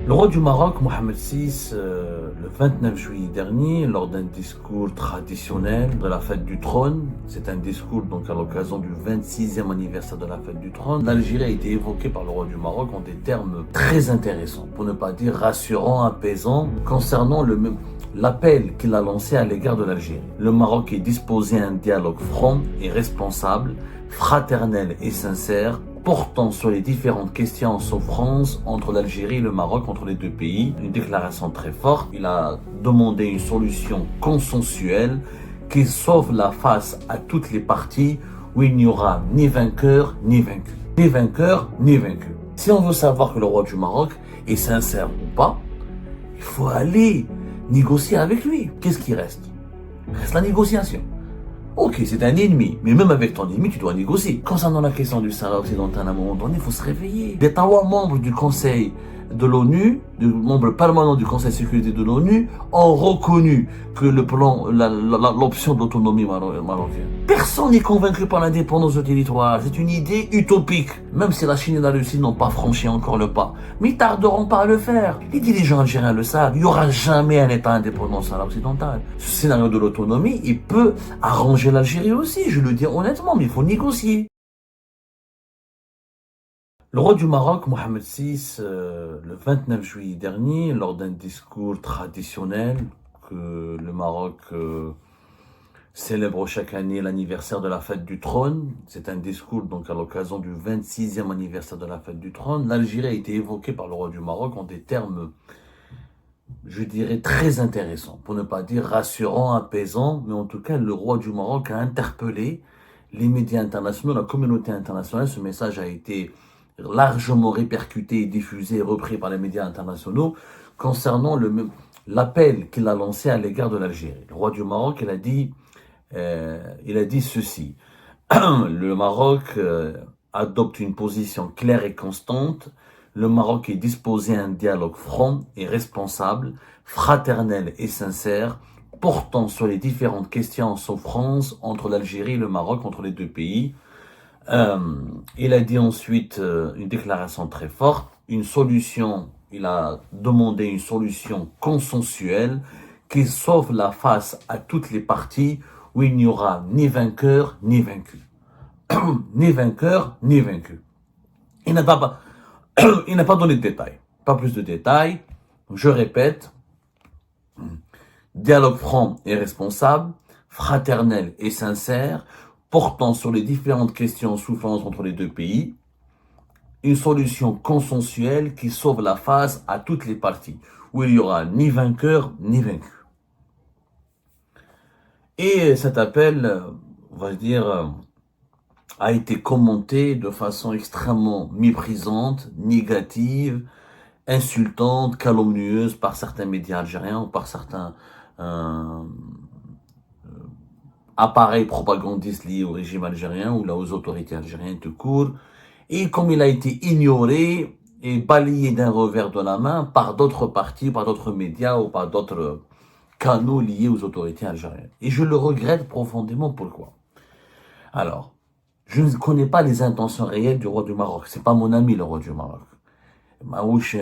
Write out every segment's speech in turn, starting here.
Le roi du Maroc, Mohamed VI, le 29 juillet dernier, lors d'un discours traditionnel de la fête du trône, c'est un discours donc à l'occasion du 26e anniversaire de la fête du trône, l'Algérie a été évoquée par le roi du Maroc en des termes très intéressants, pour ne pas dire rassurants, apaisants, concernant l'appel qu'il a lancé à l'égard de l'Algérie. Le Maroc est disposé à un dialogue franc et responsable, fraternel et sincère, portant sur les différentes questions en souffrance entre l'Algérie et le Maroc, entre les deux pays. Une déclaration très forte. Il a demandé une solution consensuelle qui sauve la face à toutes les parties, où il n'y aura ni vainqueur ni vaincu. Ni vainqueur ni vaincu. Si on veut savoir que le roi du Maroc est sincère ou pas, il faut aller négocier avec lui. Qu'est-ce qui reste? Il reste la négociation. Ok, c'est un ennemi, mais même avec ton ennemi, tu dois négocier. Concernant la question du Sahara occidental, à un moment donné, il faut se réveiller. Les trois membres du Conseil de l'ONU, membres permanents du Conseil de sécurité de l'ONU, ont reconnu que le plan, l'option de l'autonomie marocaine. Personne n'est convaincu par l'indépendance du territoire. C'est une idée utopique. Même si la Chine et la Russie n'ont pas franchi encore le pas. Mais ils tarderont pas à le faire. Les dirigeants algériens le savent. Il n'y aura jamais un État indépendant au Sahara occidental. Ce scénario de l'autonomie, il peut arranger l'Algérie aussi, je le dis honnêtement, mais il faut négocier. Le roi du Maroc, Mohamed VI, le 29 juillet dernier, lors d'un discours traditionnel que le Maroc célèbre chaque année l'anniversaire de la fête du trône, c'est un discours donc à l'occasion du 26e anniversaire de la fête du trône, l'Algérie a été évoquée par le roi du Maroc en des termes, je dirais, très intéressants, pour ne pas dire rassurants, apaisants, mais en tout cas le roi du Maroc a interpellé les médias internationaux, la communauté internationale. Ce message a été largement répercuté, diffusé et repris par les médias internationaux concernant l'appel qu'il a lancé à l'égard de l'Algérie. Le roi du Maroc, il a dit ceci. Le Maroc adopte une position claire et constante. Le Maroc est disposé à un dialogue franc et responsable, fraternel et sincère, portant sur les différentes questions en souffrance entre l'Algérie et le Maroc, entre les deux pays. Il a dit ensuite une déclaration très forte, il a demandé une solution consensuelle qui sauve la face à toutes les parties, où il n'y aura ni vainqueur ni vaincu. Ni vainqueur ni vaincu. Il n'a pas, il n'a pas donné de détails, pas plus de détails. Je répète, dialogue franc et responsable, fraternel et sincère, portant sur les différentes questions en souffrance entre les deux pays, une solution consensuelle qui sauve la face à toutes les parties, où il n'y aura ni vainqueur ni vaincu. Et cet appel, on va dire, a été commenté de façon extrêmement méprisante, négative, insultante, calomnieuse par certains médias algériens ou par certains appareils propagandistes liés au régime algérien ou là aux autorités algériennes tout court. Et comme il a été ignoré et balayé d'un revers de la main par d'autres partis, par d'autres médias ou par d'autres canaux liés aux autorités algériennes. Et je le regrette profondément. Pourquoi? Alors, je ne connais pas les intentions réelles du roi du Maroc. C'est pas mon ami, le roi du Maroc. ماهوش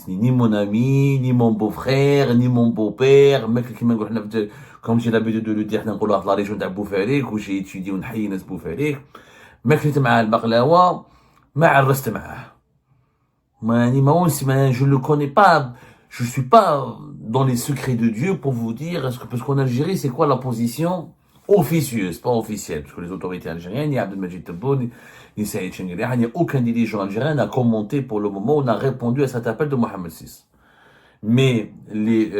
ni mon ami, ni mon beau-frère, ni mon beau-père. Comme j'ai l'habitude de le dire, نقول واحد لا ريجون تاع بوفاريك وجي étudié ونحيي ناس بوفاريك. ما كليت معاه البقلاوه ما عرست معاه. Je ne le connais pas, je suis pas dans les secrets de Dieu pour vous dire, parce qu'en Algérie, c'est quoi la position officieuse, pas officielle, parce que les autorités algériennes, ni Abdelmajid Tebboune, ni Saïd Chengueria, il n'y a aucun dirigeant algérien n'a commenté pour le moment, on a répondu à cet appel de Mohamed VI. Mais les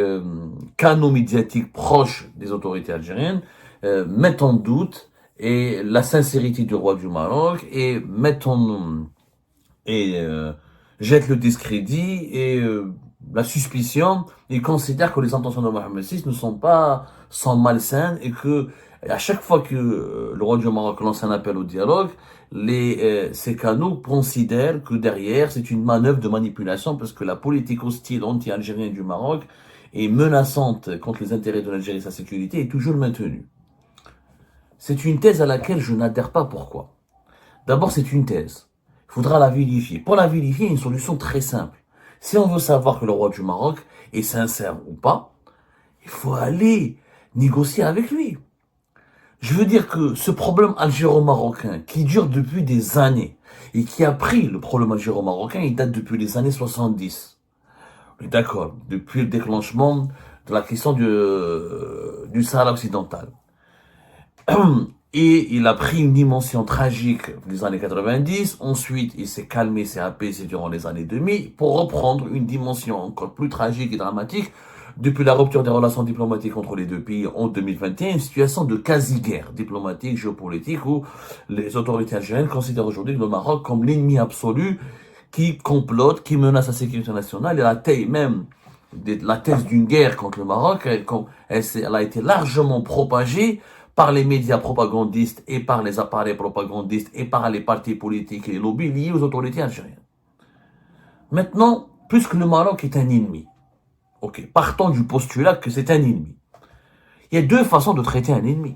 canaux médiatiques proches des autorités algériennes mettent en doute et la sincérité du roi du Maroc et jette le discrédit et la suspicion. Ils considèrent que les intentions de Mohamed VI sont malsaines et que à chaque fois que le roi du Maroc lance un appel au dialogue, ces canaux considèrent que derrière c'est une manœuvre de manipulation parce que la politique hostile anti-algérienne du Maroc est menaçante contre les intérêts de l'Algérie et sa sécurité est toujours maintenue. C'est une thèse à laquelle je n'adhère pas. Pourquoi? D'abord, c'est une thèse. Il faudra la vérifier. Pour la vérifier, il y a une solution très simple. Si on veut savoir que le roi du Maroc est sincère ou pas, il faut aller négocier avec lui. Je veux dire que ce problème algéro-marocain qui dure depuis des années et qui a pris le problème algéro-marocain, il date depuis les années 70. D'accord, depuis le déclenchement de la question du Sahara occidental. Et il a pris une dimension tragique des années 90. Ensuite, il s'est calmé, s'est apaisé durant les années 2000 pour reprendre une dimension encore plus tragique et dramatique depuis la rupture des relations diplomatiques entre les deux pays en 2021, une situation de quasi-guerre diplomatique, géopolitique, où les autorités algériennes considèrent aujourd'hui le Maroc comme l'ennemi absolu qui complote, qui menace la sécurité nationale, et la taille même la thèse d'une guerre contre le Maroc, elle a été largement propagée par les médias propagandistes et par les appareils propagandistes et par les partis politiques et les lobbies liés aux autorités algériennes. Maintenant, puisque le Maroc est un ennemi, ok, partons du postulat que c'est un ennemi. Il y a deux façons de traiter un ennemi.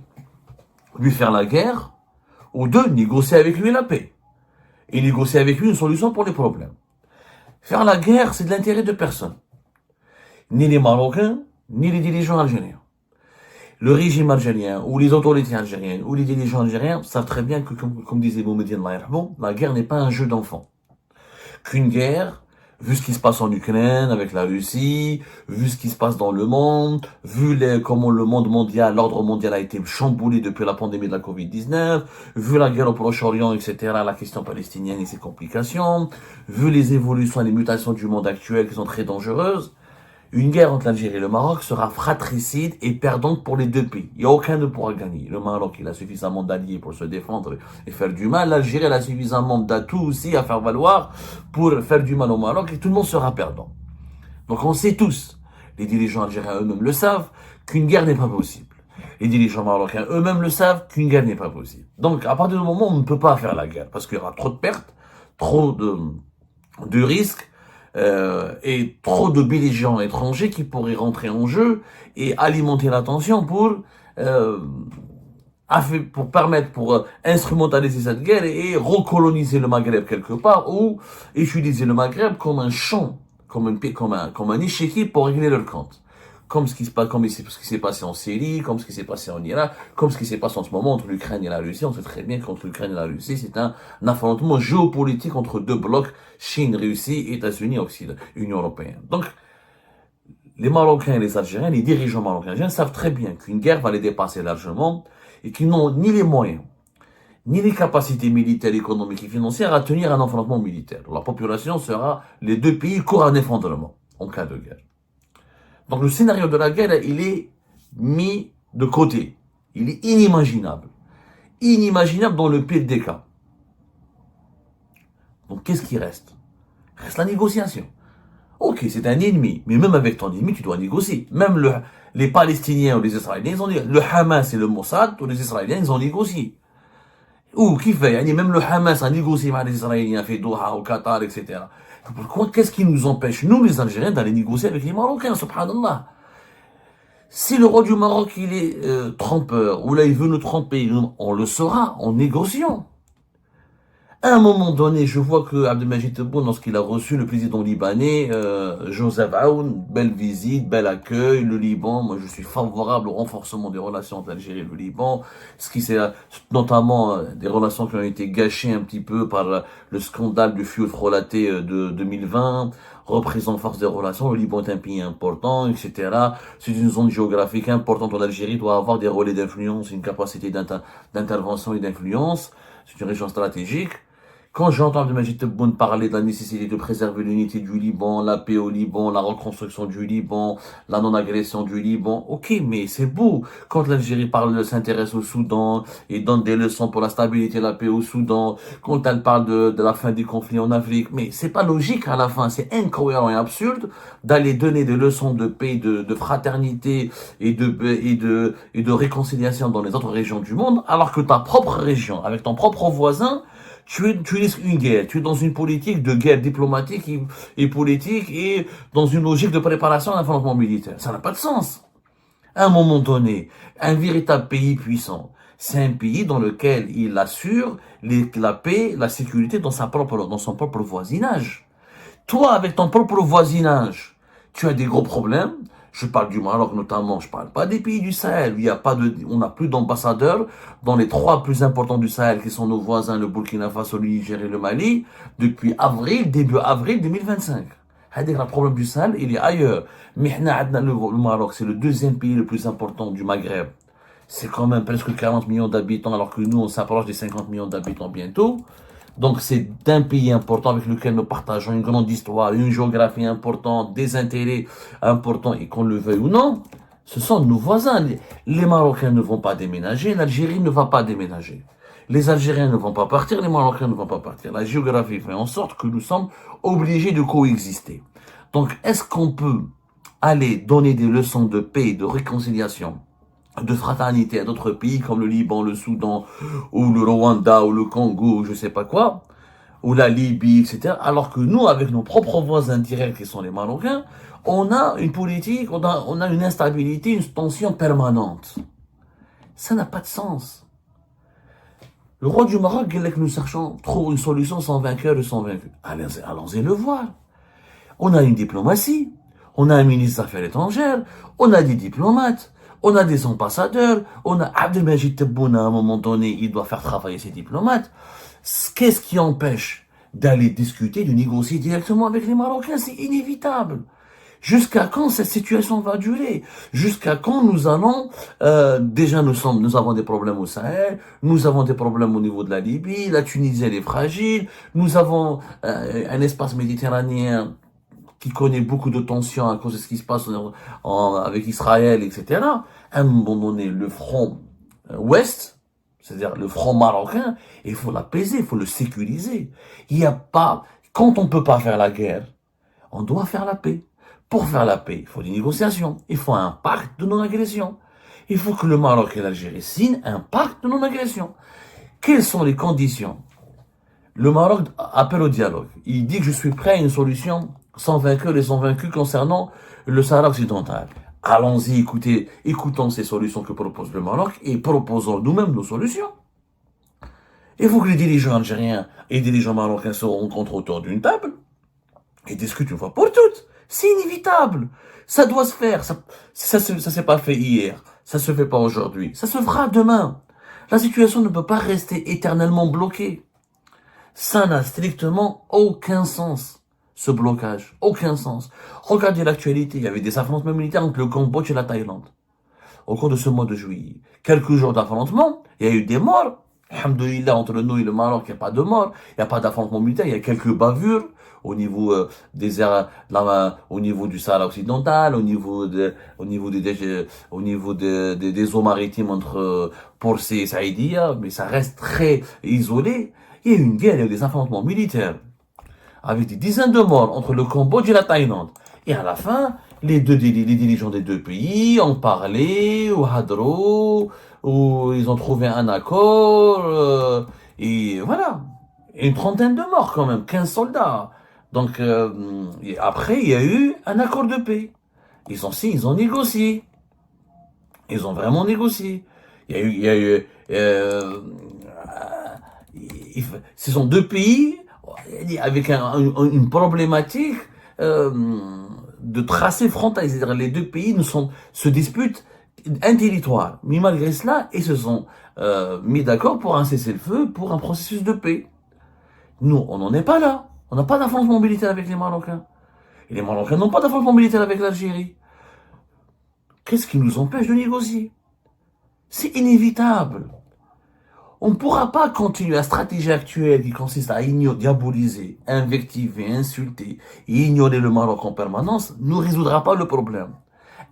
Lui faire la guerre, ou deux, négocier avec lui la paix. Et négocier avec lui une solution pour les problèmes. Faire la guerre, c'est de l'intérêt de personne. Ni les Marocains, ni les dirigeants algériens. Le régime algérien, ou les autorités algériennes, ou les dirigeants algériens savent très bien que, comme disait Boumediene la guerre n'est pas un jeu d'enfant. Qu'une guerre, vu ce qui se passe en Ukraine avec la Russie, vu ce qui se passe dans le monde, vu comment le monde mondial, l'ordre mondial a été chamboulé depuis la pandémie de la Covid-19, vu la guerre au Proche-Orient, etc., la question palestinienne et ses complications, vu les évolutions et les mutations du monde actuel qui sont très dangereuses, une guerre entre l'Algérie et le Maroc sera fratricide et perdante pour les deux pays. Il n'y a aucun ne pourra gagner. Le Maroc, il a suffisamment d'alliés pour se défendre et faire du mal. L'Algérie, elle a suffisamment d'atouts aussi à faire valoir pour faire du mal au Maroc et tout le monde sera perdant. Donc on sait tous, les dirigeants algériens eux-mêmes le savent, qu'une guerre n'est pas possible. Les dirigeants marocains eux-mêmes le savent qu'une guerre n'est pas possible. Donc à partir du moment où on ne peut pas faire la guerre, parce qu'il y aura trop de pertes, trop de risques, et trop de belligérants étrangers qui pourraient rentrer en jeu et alimenter la tension pour instrumentaliser cette guerre et recoloniser le Maghreb quelque part ou utiliser le Maghreb comme un champ, comme un échiquier pour régler leur compte. Comme ce qui s'est passé en Syrie, comme ce qui s'est passé en Irak, comme ce qui s'est passé en ce moment entre l'Ukraine et la Russie. On sait très bien qu'entre l'Ukraine et la Russie, c'est un affrontement géopolitique entre deux blocs, Chine, Russie, États-Unis, Occident, Union européenne. Donc, les Marocains et les Algériens, les dirigeants marocains et algériens savent très bien qu'une guerre va les dépasser largement et qu'ils n'ont ni les moyens, ni les capacités militaires, économiques et financières à tenir un affrontement militaire. La population les deux pays courent un effondrement en cas de guerre. Donc le scénario de la guerre, il est mis de côté. Il est inimaginable. Inimaginable dans le pire des cas. Donc qu'est-ce qui reste? Il reste la négociation. Ok, c'est un ennemi, mais même avec ton ennemi, tu dois négocier. Même les Palestiniens ou les Israéliens, le Hamas et le Mossad, ou les Israéliens, ils ont négocié. Ou qui fait? Même le Hamas a négocié avec les Israéliens, fait Doha, au Qatar, etc. Pourquoi, qu'est-ce qui nous empêche, nous les Algériens, d'aller négocier avec les Marocains, subhanallah? Si le roi du Maroc, il est trompeur, ou là il veut nous tromper, on le saura en négociant. À un moment donné, je vois que Abdelmajid Tebboune, lorsqu'il a reçu le président libanais, Joseph Aoun, belle visite, bel accueil, le Liban, moi je suis favorable au renforcement des relations entre l'Algérie et le Liban, ce qui c'est notamment des relations qui ont été gâchées un petit peu par le scandale du fioul frelaté de 2020, reprise en force des relations, le Liban est un pays important, etc. C'est une zone géographique importante où l'Algérie doit avoir des relais d'influence, une capacité d'intervention et d'influence, c'est une région stratégique. Quand j'entends Abdelmajid Tebboune parler de la nécessité de préserver l'unité du Liban, la paix au Liban, la reconstruction du Liban, la non-agression du Liban, ok, mais c'est beau. Quand l'Algérie s'intéresse au Soudan et donne des leçons pour la stabilité et la paix au Soudan, quand elle parle de la fin du conflit en Afrique, mais c'est pas logique à la fin, c'est incohérent et absurde d'aller donner des leçons de paix, de fraternité et de réconciliation dans les autres régions du monde, alors que ta propre région, avec ton propre voisin, tu risques une guerre. Tu es dans une politique de guerre diplomatique et politique et dans une logique de préparation à un affrontement militaire. Ça n'a pas de sens. À un moment donné, un véritable pays puissant, c'est un pays dans lequel il assure la paix, la sécurité dans son propre voisinage. Toi, avec ton propre voisinage, tu as des gros problèmes. Je parle du Maroc notamment, je parle pas des pays du Sahel. Il y a pas de, on n'a plus d'ambassadeurs dans les trois plus importants du Sahel qui sont nos voisins, le Burkina Faso, le Niger et le Mali, depuis avril, début avril 2025. C'est-à-dire que le problème du Sahel, il est ailleurs. Mais le Maroc, c'est le deuxième pays le plus important du Maghreb. C'est quand même presque 40 millions d'habitants, alors que nous, on s'approche des 50 millions d'habitants bientôt. Donc, c'est un pays important avec lequel nous partageons une grande histoire, une géographie importante, des intérêts importants, et qu'on le veuille ou non, ce sont nos voisins. Les Marocains ne vont pas déménager, l'Algérie ne va pas déménager. Les Algériens ne vont pas partir, les Marocains ne vont pas partir. La géographie fait en sorte que nous sommes obligés de coexister. Donc, est-ce qu'on peut aller donner des leçons de paix, de réconciliation, de fraternité à d'autres pays comme le Liban, le Soudan, ou le Rwanda, ou le Congo, ou je sais pas quoi, ou la Libye, etc. Alors que nous, avec nos propres voisins directs qui sont les Marocains, on a une politique, on a une instabilité, une tension permanente. Ça n'a pas de sens. Le roi du Maroc, il est que nous cherchons, trouve une solution sans vainqueur et sans vaincu. Allons-y le voir. On a une diplomatie, on a un ministre des Affaires étrangères, on a des diplomates, on a des ambassadeurs, on a Abdelmajid Tebboune à un moment donné, il doit faire travailler ses diplomates. Qu'est-ce qui empêche d'aller discuter, de négocier directement avec les Marocains? C'est inévitable. Jusqu'à quand cette situation va durer? Jusqu'à quand nous allons déjà nous avons des problèmes au Sahel, nous avons des problèmes au niveau de la Libye, la Tunisie elle est fragile, nous avons un espace méditerranéen qui connaît beaucoup de tensions à cause de ce qui se passe avec Israël, etc. À un moment donné, le front ouest, c'est-à-dire le front marocain, il faut l'apaiser, il faut le sécuriser. Il n'y a pas, quand on ne peut pas faire la guerre, on doit faire la paix. Pour faire la paix, il faut des négociations, il faut un pacte de non-agression. Il faut que le Maroc et l'Algérie signent un pacte de non-agression. Quelles sont les conditions? Le Maroc appelle au dialogue. Il dit que je suis prêt à une solution sans vainqueur et sans vaincu concernant le Sahara occidental. Allons-y, écoutons ces solutions que propose le Maroc et proposons nous-mêmes nos solutions. Il faut que les dirigeants algériens et les dirigeants marocains se rencontrent autour d'une table et discutent une fois pour toutes. C'est inévitable. Ça doit se faire. Ça s'est pas fait hier. Ça se fait pas aujourd'hui. Ça se fera demain. La situation ne peut pas rester éternellement bloquée. Ça n'a strictement aucun sens, ce blocage. Aucun sens. Regardez l'actualité. Il y avait des affrontements militaires entre le Cambodge et la Thaïlande. Au cours de ce mois de juillet. Quelques jours d'affrontement, il y a eu des morts. Alhamdoulilah, entre nous et le Maroc, il n'y a pas de morts. Il n'y a pas d'affrontement militaire. Il y a quelques bavures au niveau des airs, au niveau du Sahara occidental, au niveau des eaux maritimes entre Porcé et Saïdia, mais ça reste très isolé. Il y a eu une guerre, il y a eu des affrontements militaires avec des dizaines de morts entre le Cambodge et la Thaïlande. Et à la fin, les dirigeants des deux pays ont parlé au Hadro, où ils ont trouvé un accord, et voilà. Une trentaine de morts quand même, 15 soldats. Donc, et après, il y a eu un accord de paix. Ils ont négocié. Ils ont vraiment négocié. Il y a eu ce sont deux pays avec une problématique de tracé frontal. C'est-à-dire les deux pays se disputent un territoire. Mais malgré cela, ils se sont mis d'accord pour un cessez-le-feu, pour un processus de paix. Nous, on n'en est pas là. On n'a pas d'affrontement militaire avec les Marocains. Et les Marocains n'ont pas d'affrontement militaire avec l'Algérie. Qu'est-ce qui nous empêche de négocier? C'est inévitable. On ne pourra pas continuer la stratégie actuelle qui consiste à diaboliser, invectiver, insulter et ignorer le Maroc en permanence, ne résoudra pas le problème.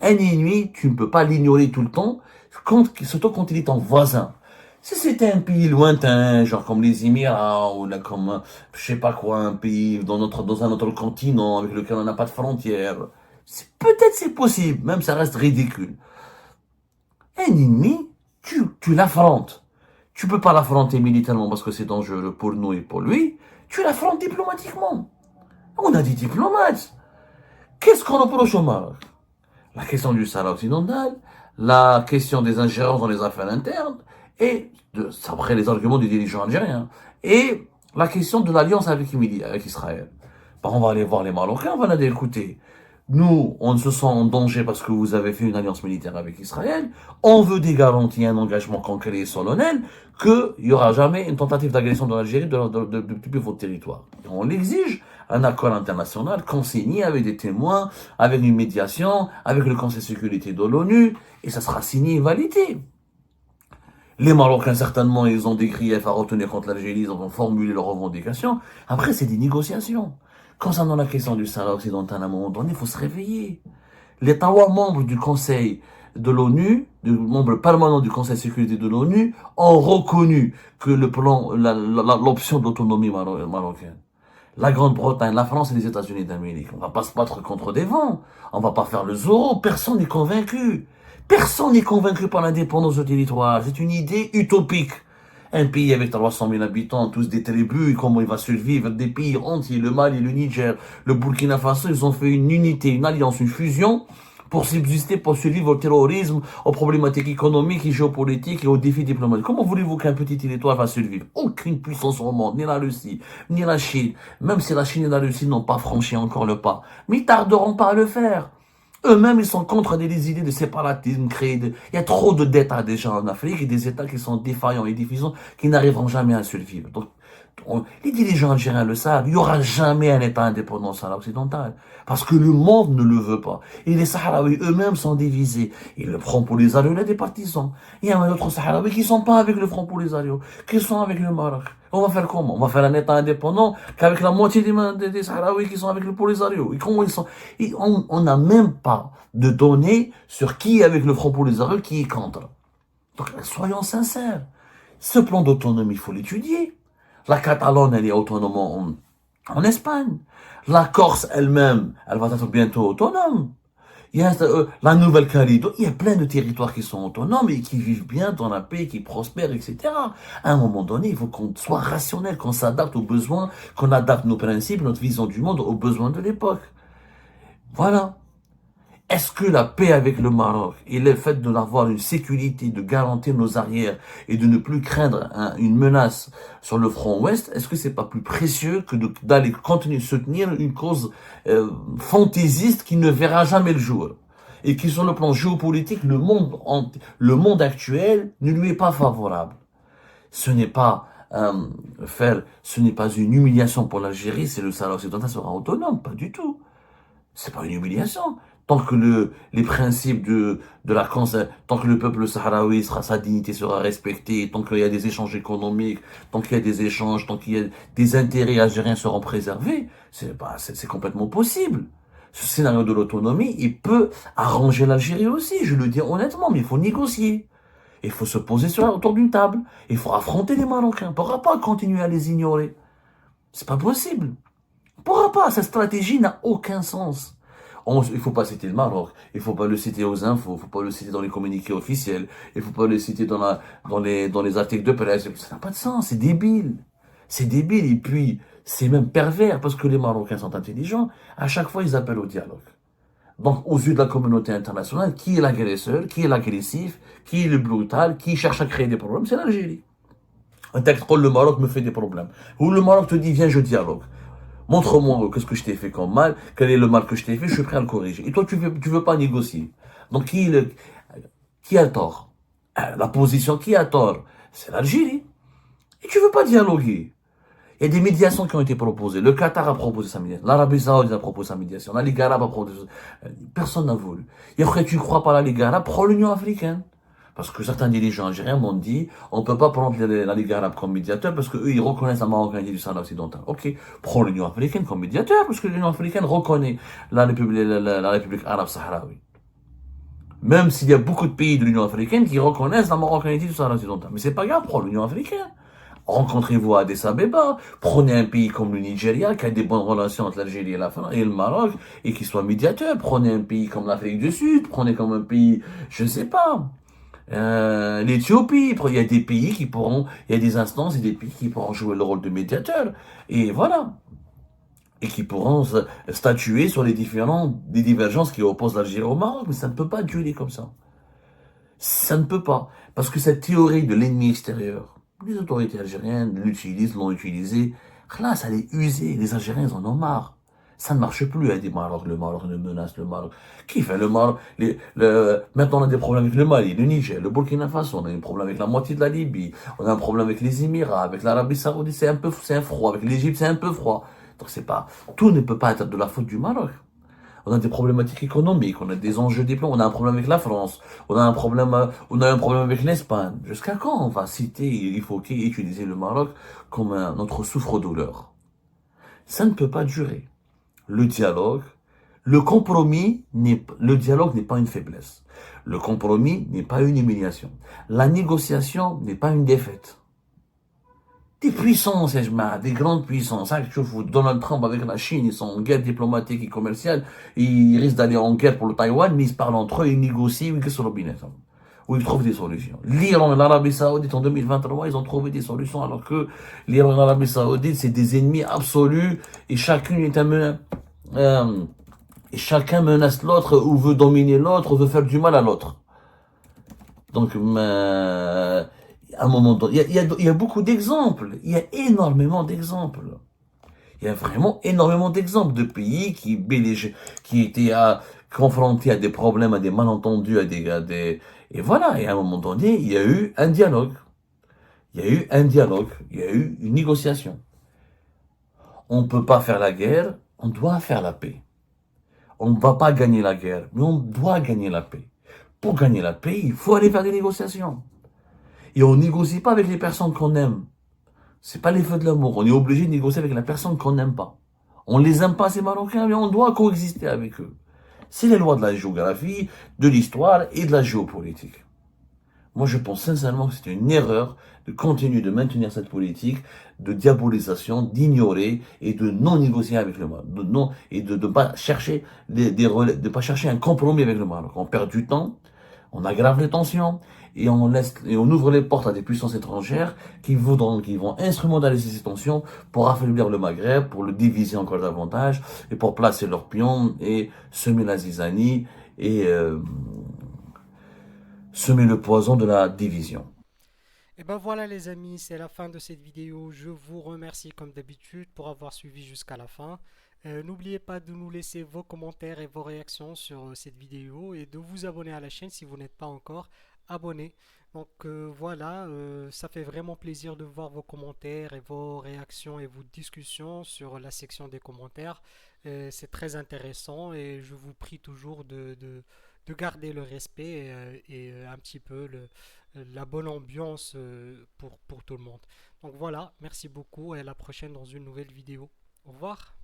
Un ennemi, tu ne peux pas l'ignorer tout le temps, surtout quand il est ton voisin. Si c'était un pays lointain, genre comme les Émirats, ou là, comme, je sais pas quoi, un pays dans un autre continent avec lequel on n'a pas de frontières, peut-être c'est possible, même ça reste ridicule. Un ennemi, tu l'affrontes. Tu peux pas l'affronter militairement parce que c'est dangereux pour nous et pour lui. Tu l'affrontes diplomatiquement. On a des diplomates. Qu'est-ce qu'on reproche au Maroc? La question du Sahara occidental, la question des ingérences dans les affaires internes, et après les arguments des dirigeants algériens, et la question de l'alliance avec Israël. Bah, on va aller voir les Marocains, on va leur dire, écoutez, nous, on se sent en danger parce que vous avez fait une alliance militaire avec Israël. On veut des garanties, un engagement concret et solennel qu'il n'y aura jamais une tentative d'agression de l'Algérie depuis votre territoire. Et on l'exige, un accord international consigné avec des témoins, avec une médiation, avec le Conseil de sécurité de l'ONU, et ça sera signé et validé. Les Marocains, certainement, ils ont des griefs à retenir contre l'Algérie, ils ont formulé leurs revendications. Après, c'est des négociations. Concernant la question du Sahara occidental, à un moment donné, il faut se réveiller. Les trois membres du Conseil de l'ONU, les membres permanents du Conseil de sécurité de l'ONU, ont reconnu que le plan, l'option d'autonomie marocaine. La Grande-Bretagne, la France et les États-Unis d'Amérique. On va pas se battre contre des vents. On va pas faire le Zorro. Personne n'est convaincu. Personne n'est convaincu par l'indépendance du territoire. C'est une idée utopique. Un pays avec 300 000 habitants, tous des tribus, comment il va survivre, des pays entiers, le Mali, le Niger, le Burkina Faso, ils ont fait une unité, une alliance, une fusion pour subsister, pour survivre au terrorisme, aux problématiques économiques et géopolitiques et aux défis diplomatiques. Comment voulez-vous qu'un petit territoire va survivre? Aucune puissance au monde, ni la Russie, ni la Chine, même si la Chine et la Russie n'ont pas franchi encore le pas, mais ils tarderont pas à le faire. Eux-mêmes, ils sont contre des idées de séparatisme créées. Il y a trop de d'États déjà en Afrique et des États qui sont défaillants et déficients qui n'arriveront jamais à survivre. Donc, les dirigeants algériens le savent, il n'y aura jamais un État indépendant au Sahara occidental. Parce que le monde ne le veut pas. Et les Sahraouis eux-mêmes sont divisés. Et le Front Polisario, il y a des partisans. Il y a d'autres Sahraouis qui ne sont pas avec le Front Polisario, qui sont avec le Maroc. On va faire comment? On va faire un État indépendant qu'avec la moitié des Sahraouis qui sont avec le Polisario. Et comment ils sont? Et on n'a même pas de données sur qui est avec le Front Polisario, qui est contre. Donc, soyons sincères. Ce plan d'autonomie, il faut l'étudier. La Catalogne, elle est autonome en Espagne. La Corse elle-même, elle va être bientôt autonome. Il y a la Nouvelle-Calédonie, il y a plein de territoires qui sont autonomes et qui vivent bien dans la paix, qui prospèrent, etc. À un moment donné, il faut qu'on soit rationnel, qu'on s'adapte aux besoins, qu'on adapte nos principes, notre vision du monde aux besoins de l'époque. Voilà. Est-ce que la paix avec le Maroc et le fait de l'avoir une sécurité, de garantir nos arrières et de ne plus craindre une menace sur le front ouest, est-ce que c'est pas plus précieux que d'aller continuer soutenir une cause fantaisiste qui ne verra jamais le jour et qui, sur le plan géopolitique, le monde actuel ne lui est pas favorable. Ce n'est pas ce n'est pas une humiliation pour l'Algérie, c'est le Sahara occidental sera autonome, pas du tout. C'est pas une humiliation. Tant que les principes tant que le peuple sahraoui sa dignité sera respectée, tant qu'il y a des échanges économiques, tant qu'il y a des échanges, tant qu'il y a des intérêts algériens seront préservés, c'est complètement possible. Ce scénario de l'autonomie, il peut arranger l'Algérie aussi, je le dis honnêtement, mais il faut négocier. Il faut se poser autour d'une table. Il faut affronter les Marocains. On ne pourra pas continuer à les ignorer. C'est pas possible. On ne pourra pas. Cette stratégie n'a aucun sens. Il faut pas citer le Maroc, il faut pas le citer aux infos, il faut pas le citer dans les communiqués officiels, il faut pas le citer dans les articles de presse. Ça n'a pas de sens, c'est débile. C'est débile et puis c'est même pervers parce que les Marocains sont intelligents. À chaque fois, ils appellent au dialogue. Donc, aux yeux de la communauté internationale, qui est l'agresseur, qui est l'agressif, qui est le brutal, qui cherche à créer des problèmes, c'est l'Algérie. Un texte comme le Maroc me fait des problèmes. Ou le Maroc te dit, viens, je dialogue. Montre-moi qu'est-ce que je t'ai fait comme mal, quel est le mal que je t'ai fait, je suis prêt à le corriger. Et toi, tu veux pas négocier. Donc, qui a tort? La position qui a tort? C'est l'Algérie. Et tu veux pas dialoguer. Il y a des médiations qui ont été proposées. Le Qatar a proposé sa médiation. L'Arabie Saoudite a proposé sa médiation. La Ligue arabe a proposé. Personne n'a voulu. Et après, tu crois pas à la Ligue arabe, prends l'Union africaine. Parce que certains dirigeants algériens m'ont dit, on ne peut pas prendre la Ligue arabe comme médiateur parce qu'eux, ils reconnaissent la marocanité du Sahara occidental. Ok, prends l'Union africaine comme médiateur parce que l'Union africaine reconnaît la République arabe sahraoui. Même s'il y a beaucoup de pays de l'Union africaine qui reconnaissent la marocanité du Sahara occidental. Mais c'est pas grave, prends l'Union africaine. Rencontrez-vous à Addis Abeba, prenez un pays comme le Nigeria qui a des bonnes relations entre l'Algérie et le Maroc et qui soit médiateur. Prenez un pays comme l'Afrique du Sud, prenez comme un pays, je ne sais pas, l'Éthiopie, il y a des pays il y a des instances et des pays qui pourront jouer le rôle de médiateur. Et voilà. Et qui pourront statuer sur les divergences qui opposent l'Algérie au Maroc. Mais ça ne peut pas durer comme ça. Ça ne peut pas. Parce que cette théorie de l'ennemi extérieur, les autorités algériennes l'utilisent, l'ont utilisée. Là, ça l'est usé. Les Algériens, ils en ont marre. Ça ne marche plus, elle dit Maroc, le Maroc nous menace, le Maroc. Qui fait le Maroc? Maintenant, on a des problèmes avec le Mali, le Niger, le Burkina Faso, on a des problèmes avec la moitié de la Libye, on a un problème avec les Émirats, avec l'Arabie Saoudite, c'est un froid, avec l'Égypte, c'est un peu froid. Donc c'est pas, tout ne peut pas être de la faute du Maroc. On a des problématiques économiques, on a des enjeux diplômes, on a un problème avec la France, on a un problème avec l'Espagne. Jusqu'à quand on va citer, il faut utiliser le Maroc comme notre souffre-douleur? Ça ne peut pas durer. Le dialogue, le dialogue n'est pas une faiblesse. Le compromis n'est pas une humiliation. La négociation n'est pas une défaite. Des puissances, des grandes puissances. Donald Trump avec la Chine, ils sont en guerre diplomatique et commerciale. Ils risquent d'aller en guerre pour le Taïwan, mais ils se parlent entre eux, ils négocient, où ils trouvent des solutions. L'Iran et l'Arabie Saoudite en 2023, ils ont trouvé des solutions, alors que l'Iran et l'Arabie Saoudite, c'est des ennemis absolus, et euh, et chacun menace l'autre, ou veut dominer l'autre, ou veut faire du mal à l'autre. Donc, à un moment donné, il y a beaucoup d'exemples. Il y a énormément d'exemples. Il y a vraiment énormément d'exemples de pays qui étaient confrontés à des problèmes, à des malentendus, et voilà. Et à un moment donné, il y a eu un dialogue. Il y a eu un dialogue. Il y a eu une négociation. On ne peut pas faire la guerre, on doit faire la paix. On ne va pas gagner la guerre, mais on doit gagner la paix. Pour gagner la paix, il faut aller faire des négociations. Et on négocie pas avec les personnes qu'on aime. C'est pas les feux de l'amour. On est obligé de négocier avec la personne qu'on n'aime pas. On les aime pas, ces Marocains, mais on doit coexister avec eux. C'est les lois de la géographie, de l'histoire et de la géopolitique. Moi, je pense sincèrement que c'est une erreur de continuer de maintenir cette politique de diabolisation, d'ignorer et de non négocier avec le Maroc, et de ne pas chercher de pas chercher un compromis avec le Maroc. On perd du temps, on aggrave les tensions et on ouvre les portes à des puissances étrangères qui vont instrumentaliser ces tensions pour affaiblir le Maghreb, pour le diviser encore davantage et pour placer leurs pions et semer la zizanie et semer le poison de la division. Et ben voilà les amis, c'est la fin de cette vidéo. Je vous remercie comme d'habitude pour avoir suivi jusqu'à la fin. N'oubliez pas de nous laisser vos commentaires et vos réactions sur cette vidéo et de vous abonner à la chaîne si vous n'êtes pas encore abonné. Donc voilà, ça fait vraiment plaisir de voir vos commentaires et vos réactions et vos discussions sur la section des commentaires. C'est très intéressant et je vous prie toujours de garder le respect et un petit peu la bonne ambiance pour tout le monde. Donc voilà, merci beaucoup et à la prochaine dans une nouvelle vidéo. Au revoir.